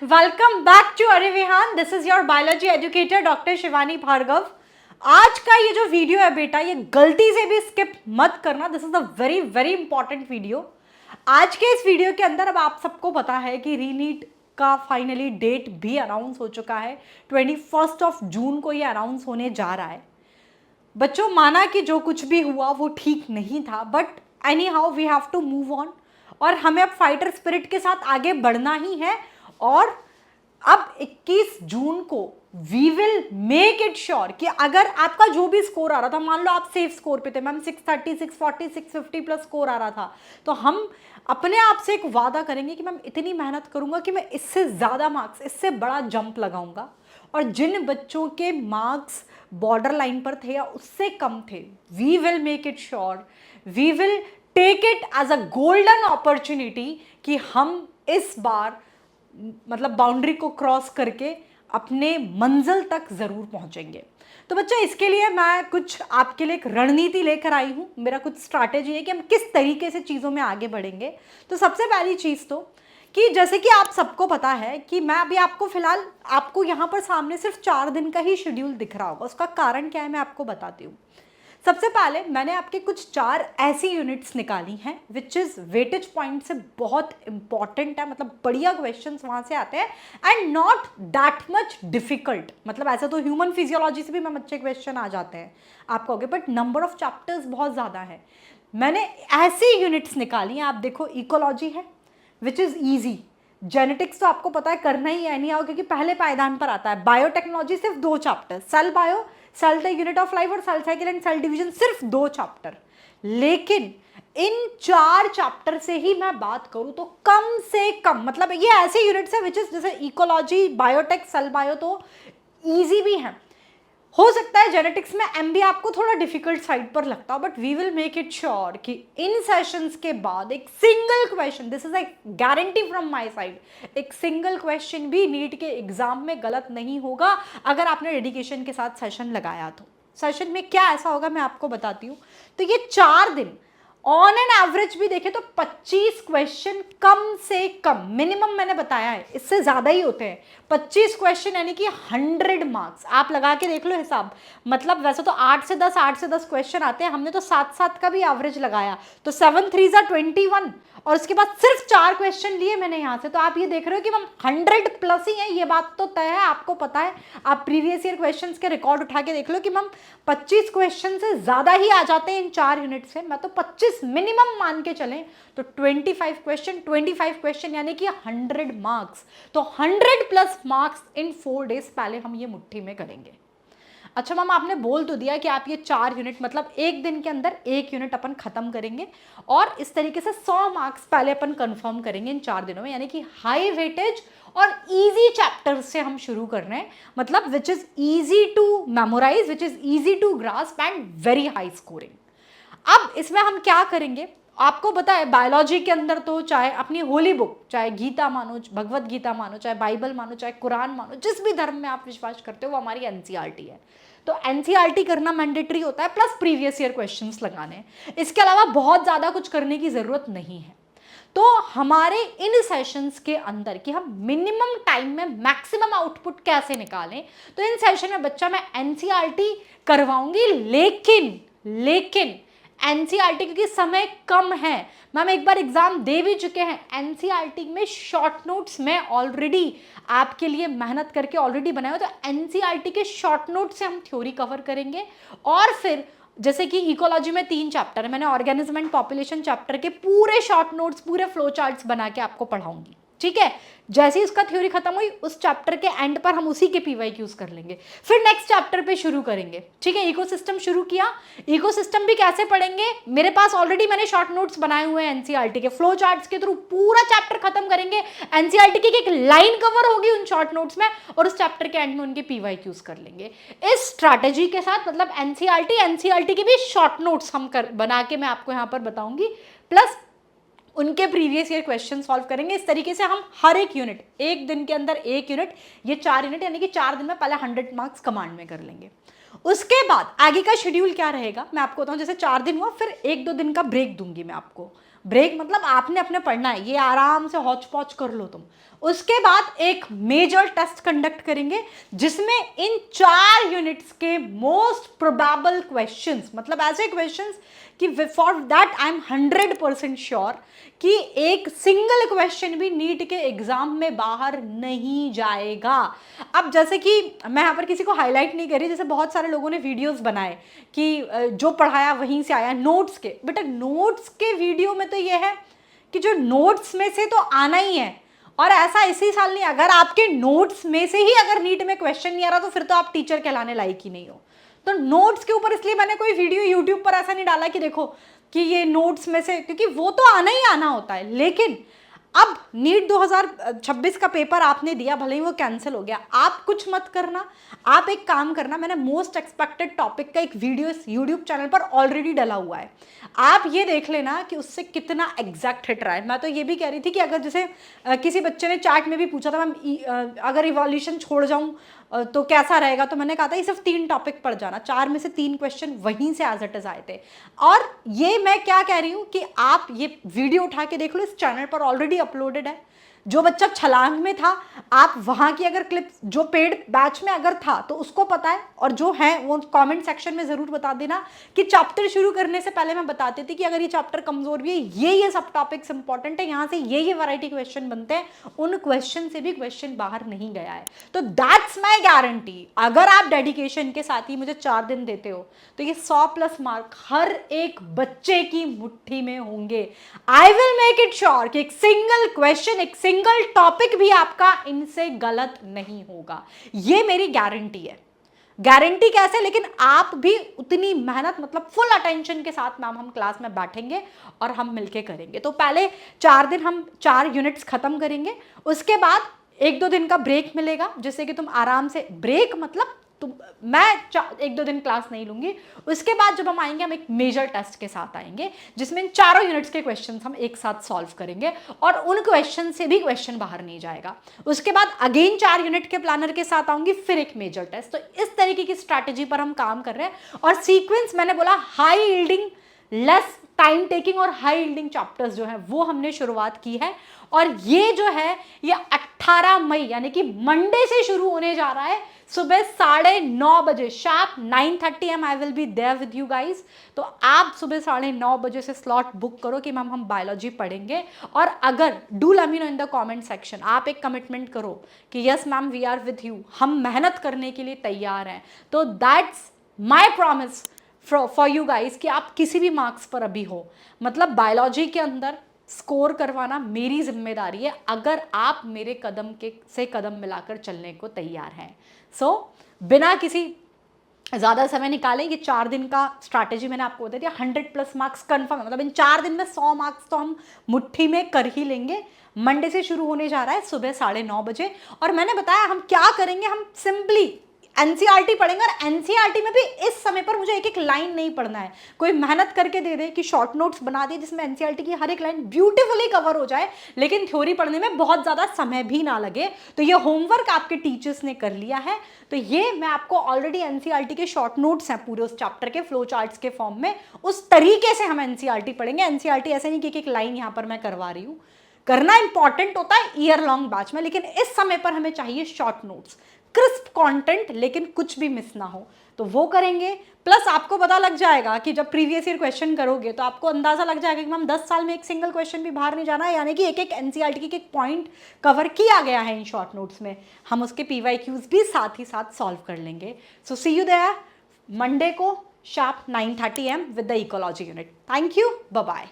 Welcome back to अरे Vihaan. This is your biology educator doctor Shivani Bhargava. आज का ये जो वीडियो है बेटा, ये गलती से भी स्किप मत करना। This is a very very important video. आज के इस वीडियो के अंदर अब आप सबको पता है कि रीनीट का फाइनली डेट भी अनाउंस हो चुका है। 21 जून को ये अनाउंस होने जा रहा है। बच्चों, माना कि जो कुछ भी हुआ वो ठीक नहीं था, but anyhow we have to move on और हमें अब फाइटर स्पिरिट के साथ आगे बढ़ना ही है। और अब 21 जून को we will make it sure कि अगर आपका जो भी स्कोर आ रहा था, मान लो आप सेफ स्कोर पे थे, मैम 630, 640, 650 प्लस स्कोर आ रहा था, तो हम अपने आप से एक वादा करेंगे कि मैम इतनी मेहनत करूंगा कि मैं इससे ज़्यादा मार्क्स, इससे बड़ा जंप लगाऊंगा। और जिन बच्चों के मार्क्स बॉर्डर लाइन पर थे या उससे कम थे, we will make it sure, we will take it as a golden opportunity कि हम इस बार मतलब बाउंड्री को क्रॉस करके अपने मंजिल तक ज़रूर पहुंचेंगे। तो बच्चा, इसके लिए मैं कुछ आपके लिए एक रणनीति लेकर आई हूँ। मेरा कुछ स्ट्रैटेजी है कि हम किस तरीके से चीज़ों में आगे बढ़ेंगे। तो सबसे पहली चीज़ तो कि जैसे कि आप सबको पता है कि मैं अभी आपको फिलहाल आपको यहाँ पर सामने सिर्फ 4 दिन का ही शेड्यूल दिख रहा होगा। उसका कारण क्या है मैं आपको बताती हूँ। सबसे पहले मैंने आपके कुछ 4 ऐसी यूनिट्स निकाली हैं विच इज़ वेटेज पॉइंट से बहुत इंपॉर्टेंट है, मतलब बढ़िया क्वेश्चंस वहाँ से आते हैं and not that much difficult. मतलब ऐसा तो ह्यूमन फिजियोलॉजी से भी मैम अच्छे क्वेश्चन आ जाते हैं आपको आगे, बट नंबर ऑफ चैप्टर्स बहुत ज़्यादा है। मैंने ऐसी यूनिट्स निकाली हैं, आप देखो, इकोलॉजी है विच इज़ ईजी, जेनेटिक्स तो आपको पता है करना ही है नहीं आओ क्योंकि पहले पायदान पर आता है। बायोटेक्नोलॉजी सिर्फ 2 chapter, cell bio, cell the unit of life और cell cycle and cell division, सिर्फ 2 चैप्टर। लेकिन इन 4 चैप्टर से ही मैं बात करूं तो कम से कम, मतलब ये ऐसे यूनिट्स है विच इज जैसे इकोलॉजी, बायोटेक, सेल बायो तो ईजी भी है। हो सकता है जेनेटिक्स में एमबी आपको थोड़ा डिफिकल्ट साइड पर लगता हो, but we will make it sure कि इन सेशंस के बाद एक single question, this is a guarantee from my side, एक सिंगल क्वेश्चन भी नीट के एग्जाम में गलत नहीं होगा अगर आपने डेडिकेशन के साथ सेशन लगाया तो। सेशन में क्या ऐसा होगा मैं आपको बताती हूँ। तो ये 4 दिन ऑन एन एवरेज भी देखें तो 25 क्वेश्चन कम से कम, मिनिमम मैंने बताया है, इससे ज़्यादा ही होते हैं 25 क्वेश्चन, यानी कि 100 मार्क्स। आप लगा के देख लो हिसाब, मतलब वैसे तो 8 से 10 क्वेश्चन आते हैं, हमने तो 7 का भी एवरेज लगाया, तो 7 3 21 और उसके बाद सिर्फ 4 क्वेश्चन लिए मैंने यहाँ से। तो आप ये देख रहे हो कि हम 100 प्लस ही है, ये बात तो तय है, आपको पता है। आप प्रीवियस ईयर क्वेश्चंस के रिकॉर्ड उठा के देख लो कि हम 25 क्वेश्चन से ज़्यादा ही आ जाते हैं इन 4 यूनिट से। मैं तो 25 मिनिमम मान के चलें तो 25 क्वेश्चन यानी कि 100 मार्क्स। तो 100 प्लस मार्क्स इन 4 डेज पहले हम ये मुट्ठी में करेंगे। अच्छा मैम, आपने बोल तो दिया कि आप ये 4 यूनिट, मतलब एक दिन के अंदर 1 यूनिट अपन खत्म करेंगे और इस तरीके से 100 मार्क्स पहले अपन कंफर्म करेंगे इन 4 दिनों में, यानी कि हाई वेटेज और इजी चैप्टर से हम शुरू कर रहे हैं, मतलब which is easy to memorise, which is easy to grasp and very high scoring. अब इसमें हम क्या करेंगे, आपको पता है बायोलॉजी के अंदर तो चाहे अपनी होली बुक, चाहे गीता मानो, भगवत गीता मानो, चाहे बाइबल मानो, चाहे कुरान मानो, जिस भी धर्म में आप विश्वास करते हो वो हमारी एनसीईआरटी है। तो एनसीईआरटी करना मैंडेटरी होता है, प्लस प्रीवियस ईयर क्वेश्चंस लगाने। इसके अलावा बहुत ज़्यादा कुछ करने की ज़रूरत नहीं है। तो हमारे इन सेशंस के अंदर कि हम मिनिमम टाइम में मैक्सिमम आउटपुट कैसे निकालें, तो इन सेशन में बच्चा मैं एनसीईआरटी करवाऊंगी, लेकिन एनसीईआरटी क्योंकि समय कम है, मैम एक बार एग्जाम दे भी चुके हैं, एनसीईआरटी में शॉर्ट नोट्स में ऑलरेडी आपके लिए मेहनत करके ऑलरेडी बनाए हो, तो एनसीईआरटी के शॉर्ट नोट से हम थ्योरी कवर करेंगे। और फिर जैसे कि इकोलॉजी में 3 चैप्टर है, मैंने ऑर्गेनिज्म एंड पॉपुलेशन चैप्टर के पूरे शॉर्ट नोट्स, पूरे फ्लो चार्ट्स बना के आपको पढ़ाऊंगी, ठीक है। जैसे ही उसका थ्योरी खत्म हुई, उस चैप्टर के एंड पर हम उसी के पीवाईक्यूज कर लेंगे, फिर नेक्स्ट चैप्टर पे शुरू करेंगे, ठीक है। इकोसिस्टम शुरू किया, इकोसिस्टम भी कैसे पढ़ेंगे, मेरे पास ऑलरेडी मैंने शॉर्ट नोट्स बनाए हुए हैं एनसीईआरटी के, फ्लो चार्ट्स के थ्रू पूरा चैप्टर खत्म करेंगे, एनसीईआरटी की एक लाइन कवर होगी उन शॉर्ट नोट्स में और उस चैप्टर के एंड में उनके पीवाईक्यूज कर लेंगे। इस स्ट्रैटेजी के साथ, मतलब एनसीईआरटी के भी शॉर्ट नोट्स हम बना के मैं आपको यहाँ पर बताऊंगी, प्लस उनके प्रीवियस ईयर क्वेश्चन सॉल्व करेंगे। इस तरीके से हम हर एक यूनिट, एक दिन के अंदर 1 यूनिट, ये 4 यूनिट यानी कि 4 दिन में पहले 100 मार्क्स कमांड में कर लेंगे। उसके बाद आगे का शेड्यूल क्या रहेगा मैं आपको बताऊं। जैसे 4 दिन हुआ, फिर 1-2 दिन का ब्रेक दूंगी मैं आपको, ब्रेक मतलब आपने अपने पढ़ना है, ये आराम से हौच पौच कर लो तुम। उसके बाद एक मेजर टेस्ट कंडक्ट करेंगे जिसमें इन 4 यूनिट्स के मोस्ट प्रोबेबल क्वेश्चंस, मतलब ऐसे क्वेश्चंस कि for that I am 100% sure कि एक सिंगल क्वेश्चन भी नीट के एग्जाम में बाहर नहीं जाएगा। अब जैसे कि मैं यहाँ पर किसी को हाईलाइट नहीं कर रही, जैसे बहुत सारे लोगों ने वीडियोस बनाए कि जो पढ़ाया वहीं से आया नोट्स के, बेटा नोट्स के वीडियो में तो ये है कि जो नोट्स में से तो आना ही है, और ऐसा इसी साल नहीं, अगर आपके नोट्स में से ही अगर नीट में क्वेश्चन नहीं आ रहा तो फिर तो आप टीचर कहलाने लायक ही नहीं हो। तो नोट्स के ऊपर इसलिए मैंने कोई वीडियो यूट्यूब पर ऐसा नहीं डाला कि देखो कि ये नोट्स में से, क्योंकि वो तो आना ही आना होता है। लेकिन अब नीट 2026 का पेपर आपने दिया, भले ही वो कैंसिल हो गया, आप कुछ मत करना, आप एक काम करना, मैंने मोस्ट एक्सपेक्टेड टॉपिक का एक वीडियो इस यूट्यूब चैनल पर ऑलरेडी डाला हुआ है, आप ये देख लेना कि उससे कितना एग्जैक्ट हिट रहा है। मैं तो ये भी कह रही थी कि अगर जैसे किसी बच्चे ने चैट में भी पूछा था मैम अगर इवोल्यूशन छोड़ जाऊं तो कैसा रहेगा, तो मैंने कहा था ये सिर्फ 3 टॉपिक पढ़ जाना, 4 में से 3 क्वेश्चन वहीं से एज इट इज आए थे। और ये मैं क्या कह रही हूँ कि आप ये वीडियो उठा के देख लो, इस चैनल पर ऑलरेडी अपलोडेड है। जो बच्चा छलांग में था, आप वहाँ की अगर क्लिप जो पेड बैच में अगर था तो उसको पता है, और जो है वो कमेंट सेक्शन में ज़रूर बता देना कि चैप्टर शुरू करने से पहले मैं बताती थी कि अगर ये चैप्टर कमज़ोर भी है, ये सब टॉपिक्स इंपॉर्टेंट है, यहाँ से ये वैरायटी क्वेश्चन बनते हैं, उन क्वेश्चन से भी क्वेश्चन बाहर नहीं गया है। तो दैट्स माई गारंटी, अगर आप डेडिकेशन के साथ ही मुझे 4 दिन देते हो तो ये 100+ मार्क हर एक बच्चे की मुट्ठी में होंगे। I will make it sure कि एक सिंगल क्वेश्चन, एक सिंगल टॉपिक भी आपका इनसे गलत नहीं होगा, ये मेरी गारंटी है। गारंटी कैसे, लेकिन आप भी उतनी मेहनत, मतलब फुल अटेंशन के साथ मैम हम क्लास में बैठेंगे और हम मिलके करेंगे। तो पहले 4 दिन हम 4 यूनिट्स खत्म करेंगे, उसके बाद 1-2 दिन का ब्रेक मिलेगा जिससे कि तुम आराम से, ब्रेक मतलब मैं 1-2 दिन क्लास नहीं लूंगी। उसके बाद जब हम आएंगे, हम एक मेजर टेस्ट के साथ आएंगे जिसमें 4 यूनिट्स के क्वेश्चंस हम एक साथ सॉल्व करेंगे और उन क्वेश्चन से भी क्वेश्चन बाहर नहीं जाएगा। उसके बाद अगेन 4 यूनिट के प्लानर के साथ आऊंगी, फिर एक मेजर टेस्ट। तो इस तरीके की स्ट्रैटेजी पर हम काम कर रहे हैं। और सीक्वेंस मैंने बोला high yielding, less time taking और हाई यील्डिंग चैप्टर्स जो है वो हमने शुरुआत की है। और ये जो है ये 18 मई यानी कि मंडे से शुरू होने जा रहा है, सुबह 9:30 बजे, sharp 9:30 AM I will be there with you guys. तो आप सुबह 9:30 बजे से स्लॉट बुक करो कि मैम हम बायोलॉजी पढ़ेंगे। और अगर do let me know in the comment section, आप एक कमिटमेंट करो कि yes ma'am we are with you, हम मेहनत करने के लिए तैयार हैं। तो that's my promise for you guys कि आप किसी भी मार्क्स पर अभी हो, मतलब बायोलॉजी के अंदर स्कोर करवाना मेरी जिम्मेदारी है, अगर आप मेरे कदम से कदम मिलाकर चलने को तैयार हैं। सो बिना किसी ज़्यादा समय निकाले, ये 4 दिन का स्ट्रैटेजी मैंने आपको बता दिया, 100+ मार्क्स कन्फर्म, मतलब इन 4 दिन में 100 मार्क्स तो हम मुट्ठी में कर ही लेंगे। मंडे से शुरू होने जा रहा है सुबह 9:30 बजे। और मैंने बताया हम क्या करेंगे, हम सिंपली एनसीईआरटी पढ़ेंगे। और एनसीईआरटी में भी इस समय पर मुझे एक लाइन नहीं पढ़ना है, कोई मेहनत करके दे दे कि शॉर्ट नोट्स बना दिए जिसमें एनसीईआरटी की हर एक लाइन ब्यूटीफुली कवर हो जाए, लेकिन थ्योरी पढ़ने में बहुत ज़्यादा समय भी ना लगे। तो ये होमवर्क आपके टीचर्स ने कर लिया है। तो ये मैं आपको ऑलरेडी एनसीईआरटी के शॉर्ट नोट्स हैं पूरे उस चैप्टर के फ्लो चार्ट्स के फॉर्म में, उस तरीके से हम एनसीईआरटी पढ़ेंगे। एनसीईआरटी ऐसे नहीं कि एक लाइन यहाँ पर मैं करवा रही हूँ, करना इंपॉर्टेंट होता है ईयर लॉन्ग बैच में, लेकिन इस समय पर हमें चाहिए शॉर्ट नोट्स, क्रिस्प कंटेंट, लेकिन कुछ भी मिस ना हो, तो वो करेंगे। प्लस आपको पता लग जाएगा कि जब प्रीवियस ईयर क्वेश्चन करोगे तो आपको अंदाजा लग जाएगा कि हम 10 साल में एक सिंगल क्वेश्चन भी बाहर नहीं जाना है, यानी कि एक एनसीईआरटी की एक पॉइंट कवर किया गया है इन शॉर्ट नोट्स में, हम उसके PYQs भी साथ ही साथ सॉल्व कर लेंगे। So see you there Monday को sharp 9:30 AM with the ecology unit. Thank you, bye bye.